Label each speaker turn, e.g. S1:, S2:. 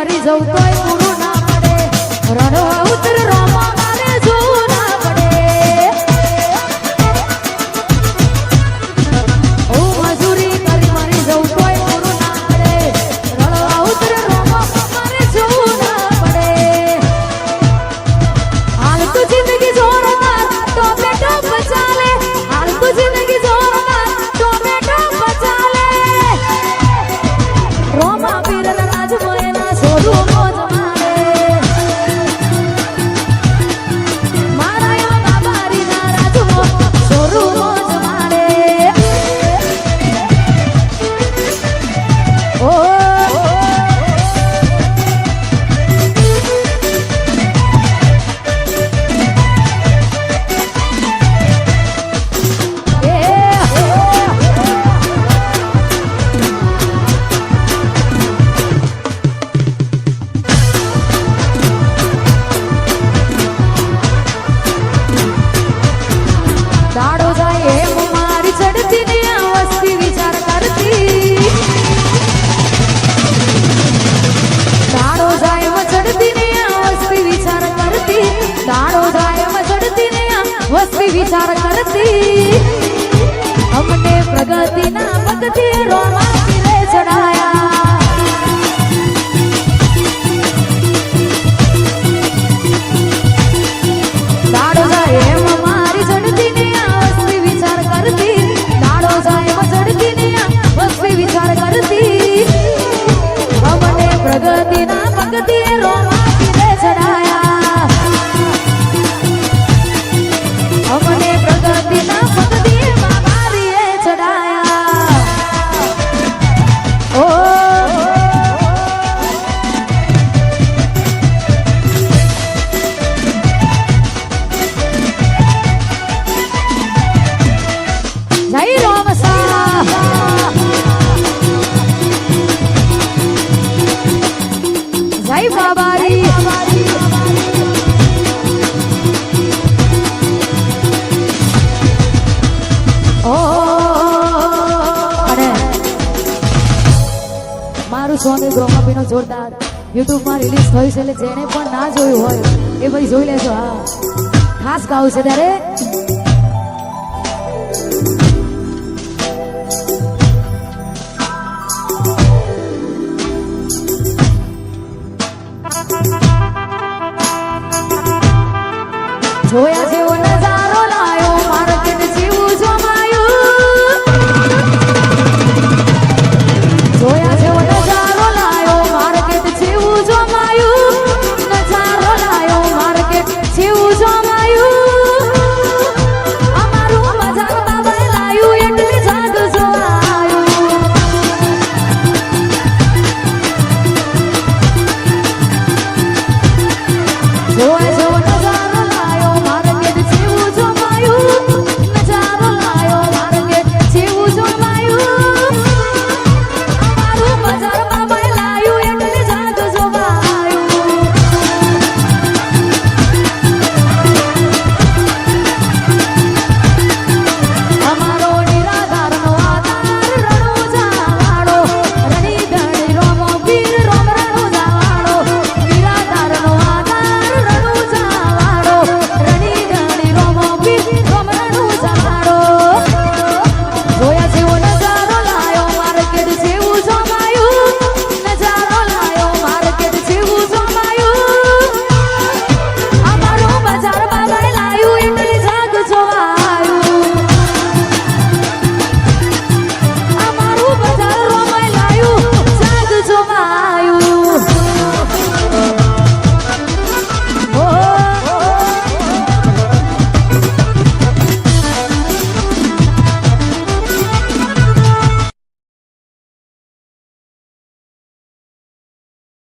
S1: મરી જવું તોય પૂરું ના પડે રણવા ઉતર રોમા મારે જોવું ના પડે ઓ મજૂરી કરી મરી જવું તોય પૂરું ના પડે રણવા ઉતર રોમા મારે જોવું ના પડે હાલ તો જિંદગી જોરદાર તો બેટો બચાલે હાલ તો જિંદગી જોરદાર તો બેટો બચાલે રોમા પીરના રાજમાં એના સોરું મોજ મારે મારા એવા બાબારીના રાજમાં સોરું મોજ મારે ઓ દાડો જાય એમ મારી ચડતી ને વસ્તી વિચાર કરતી દાડો જાય એમ ચડતી ને વસ્તી વિચાર કરતી દાડો જાય એમ ચડતી ને વસ્તી વિચાર કરતી અમને પ્રગતિના પગથી રોમા પીરે ચડાયા દાડો જાય એમ મારી ચડતી ને વસ્તી વિચાર કરતી દાડો જાય એમ ચડતી ને વસ્તી વિચાર કરતી અમને પ્રગતિના પગથી રોમા પીરે ચડાયા અમને પ્રગતિના પગથી બાબારીએ ચડાયા ઓ જય રોમસા જય બાબારી ઓ અને મારું સોંગ ગ્રોમાપીનો જોરદાર યુટ્યુબમાં રિલીઝ થયું છે એટલે જેને પણ ના જોયું હોય એ ભાઈ જોઈ લેજો હા ખાસ ગાવું છે ત્યારે